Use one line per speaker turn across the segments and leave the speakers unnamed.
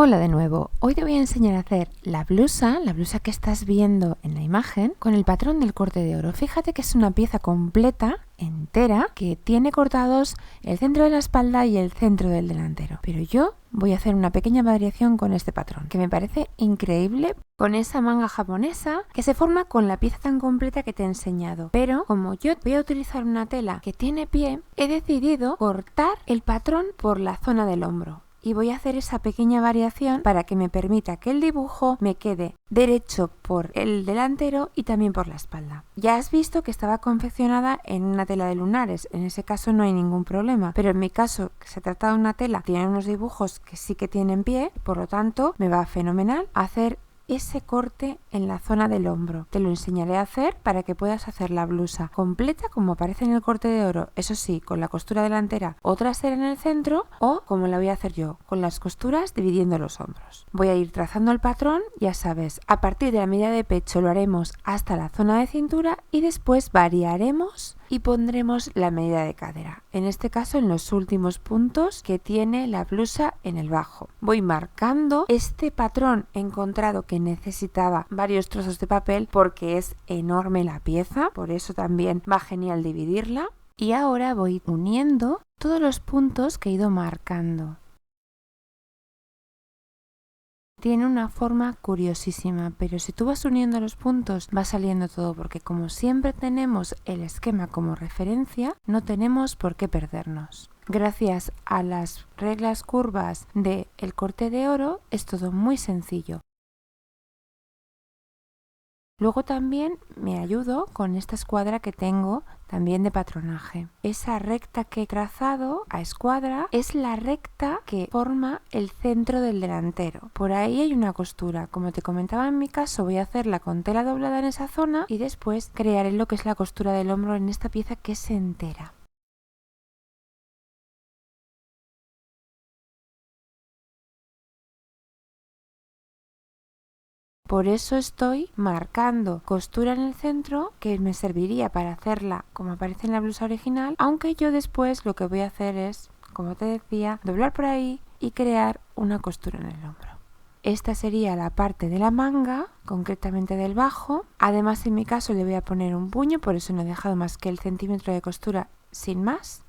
Hola de nuevo, hoy te voy a enseñar a hacer la blusa que estás viendo en la imagen con el patrón del corte de oro. Fíjate que es una pieza completa, entera, que tiene cortados el centro de la espalda y el centro del delantero. Pero yo voy a hacer una pequeña variación con este patrón, que me parece increíble, con esa manga japonesa que se forma con la pieza tan completa que te he enseñado. Pero como yo voy a utilizar una tela que tiene pie, he decidido cortar el patrón por la zona del hombro. Y voy a hacer esa pequeña variación para que me permita que el dibujo me quede derecho por el delantero y también por la espalda. Ya has visto que estaba confeccionada en una tela de lunares, en ese caso no hay ningún problema, pero en mi caso, que se trata de una tela, tiene unos dibujos que sí que tienen pie, por lo tanto me va fenomenal hacer ese corte en la zona del hombro. Te lo enseñaré a hacer para que puedas hacer la blusa completa como aparece en el corte de oro, eso sí, con la costura delantera o trasera en el centro, o como la voy a hacer yo, con las costuras dividiendo los hombros. Voy a ir trazando el patrón, ya sabes, a partir de la medida de pecho lo haremos hasta la zona de cintura y después variaremos y pondremos la medida de cadera, en este caso en los últimos puntos que tiene la blusa en el bajo. Voy marcando este patrón, he encontrado que necesitaba varios trozos de papel porque es enorme la pieza, por eso también va genial dividirla. Y ahora voy uniendo todos los puntos que he ido marcando. Tiene una forma curiosísima, pero si tú vas uniendo los puntos va saliendo todo, porque como siempre tenemos el esquema como referencia, no tenemos por qué perdernos. Gracias a las reglas curvas del corte de oro es todo muy sencillo. Luego también me ayudo con esta escuadra que tengo también de patronaje. Esa recta que he trazado a escuadra es la recta que forma el centro del delantero. Por ahí hay una costura. Como te comentaba en mi caso, voy a hacerla con tela doblada en esa zona y después crearé lo que es la costura del hombro en esta pieza que es entera. Por eso estoy marcando costura en el centro que me serviría para hacerla como aparece en la blusa original, aunque yo después lo que voy a hacer es, como te decía, doblar por ahí y crear una costura en el hombro. Esta sería la parte de la manga, concretamente del bajo. Además, en mi caso le voy a poner un puño, por eso no he dejado más que el centímetro de costura sin más.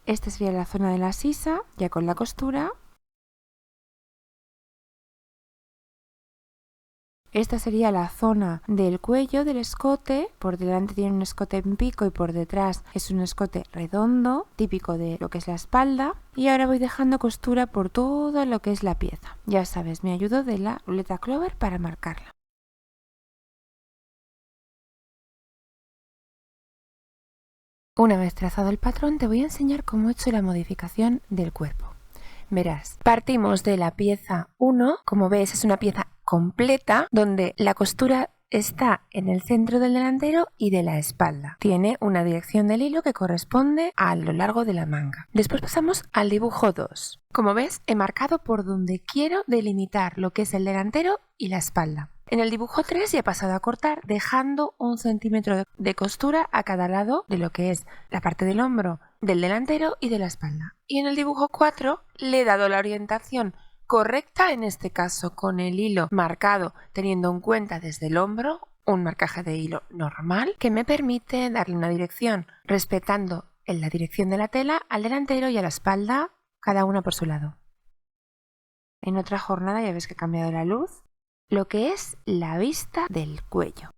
Esta sería la zona de la sisa, ya con la costura. Esta sería la zona del cuello del escote, por delante tiene un escote en pico y por detrás es un escote redondo, típico de lo que es la espalda. Y ahora voy dejando costura por todo lo que es la pieza. Ya sabes, me ayudo de la ruleta Clover para marcarla. Una vez trazado el patrón, te voy a enseñar cómo he hecho la modificación del cuerpo. Verás, partimos de la pieza 1, como ves es una pieza completa donde la costura está en el centro del delantero y de la espalda. Tiene una dirección del hilo que corresponde a lo largo de la manga. Después pasamos al dibujo 2. Como ves, he marcado por donde quiero delimitar lo que es el delantero y la espalda. En el dibujo 3 ya he pasado a cortar dejando 1 centímetro de costura a cada lado de lo que es la parte del hombro, del delantero y de la espalda. Y en el dibujo 4 le he dado la orientación correcta, en este caso con el hilo marcado teniendo en cuenta desde el hombro un marcaje de hilo normal que me permite darle una dirección respetando en la dirección de la tela al delantero y a la espalda, cada una por su lado. En otra jornada ya ves que he cambiado la luz. Lo que es la vista del cuello.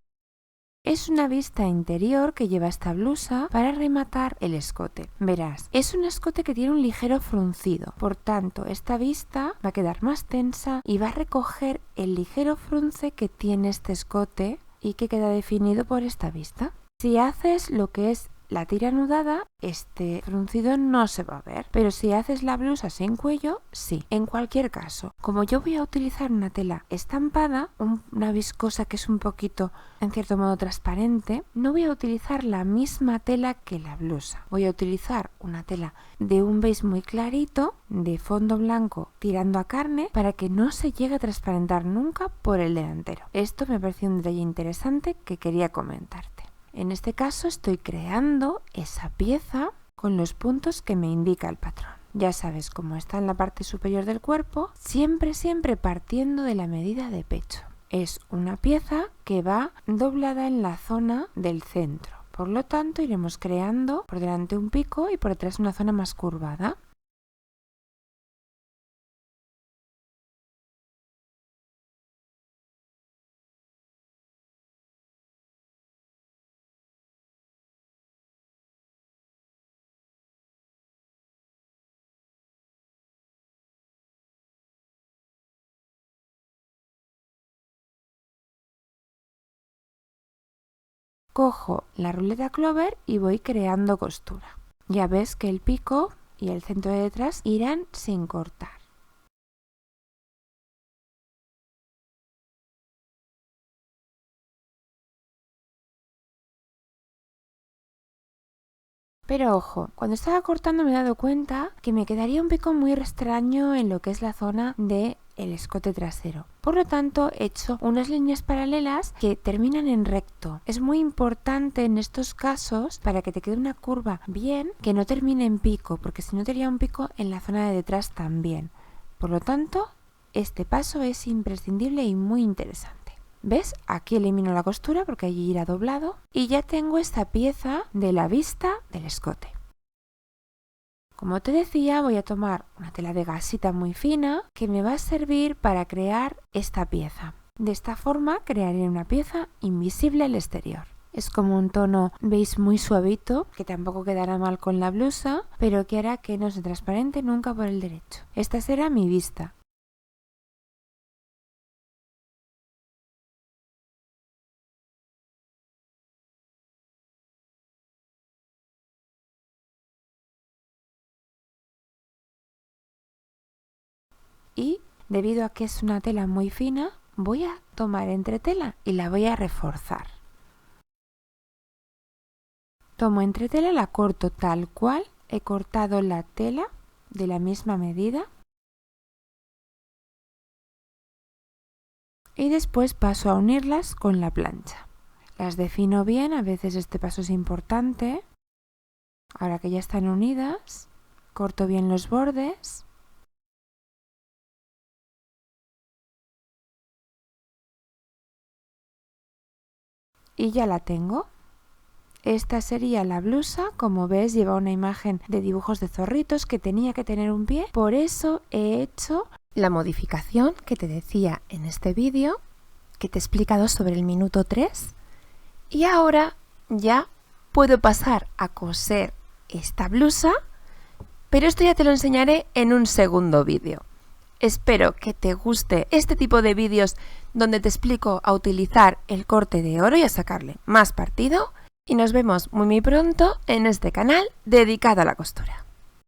Es una vista interior que lleva esta blusa para rematar el escote. Verás, es un escote que tiene un ligero fruncido, por tanto esta vista va a quedar más tensa y va a recoger el ligero frunce que tiene este escote y que queda definido por esta vista. Si haces lo que es la tira anudada, este fruncido no se va a ver, pero si haces la blusa sin cuello, sí. En cualquier caso, como yo voy a utilizar una tela estampada, una viscosa que es un poquito, en cierto modo, transparente, no voy a utilizar la misma tela que la blusa. Voy a utilizar una tela de un beige muy clarito, de fondo blanco tirando a carne, para que no se llegue a transparentar nunca por el delantero. Esto me pareció un detalle interesante que quería comentarte. En este caso estoy creando esa pieza con los puntos que me indica el patrón. Ya sabes, como está en la parte superior del cuerpo, siempre partiendo de la medida de pecho. Es una pieza que va doblada en la zona del centro. Por lo tanto, iremos creando por delante un pico y por detrás una zona más curvada. Cojo la ruleta Clover y voy creando costura. Ya ves que el pico y el centro de detrás irán sin cortar. Pero ojo, cuando estaba cortando me he dado cuenta que me quedaría un pico muy extraño en lo que es la zona del escote trasero. Por lo tanto, he hecho unas líneas paralelas que terminan en recto. Es muy importante en estos casos, para que te quede una curva bien, que no termine en pico, porque si no te haría un pico en la zona de detrás también. Por lo tanto, este paso es imprescindible y muy interesante. ¿Ves? Aquí elimino la costura porque allí irá doblado y ya tengo esta pieza de la vista del escote. Como te decía, voy a tomar una tela de gasita muy fina que me va a servir para crear esta pieza. De esta forma crearé una pieza invisible al exterior. Es como un tono beige muy suavito, que tampoco quedará mal con la blusa, pero que hará que no se transparente nunca por el derecho. Esta será mi vista. Y debido a que es una tela muy fina, voy a tomar entretela y la voy a reforzar. Tomo entretela, la corto tal cual, he cortado la tela de la misma medida y después paso a unirlas con la plancha. Las defino bien, a veces este paso es importante. Ahora que ya están unidas, corto bien los bordes. Y ya la tengo. Esta sería la blusa, como ves lleva una imagen de dibujos de zorritos que tenía que tener un pie, por eso he hecho la modificación que te decía en este vídeo, que te he explicado sobre el minuto 3, y ahora ya puedo pasar a coser esta blusa, pero esto ya te lo enseñaré en un segundo vídeo. Espero que te guste este tipo de vídeos donde te explico a utilizar el corte de oro y a sacarle más partido. Y nos vemos muy pronto en este canal dedicado a la costura.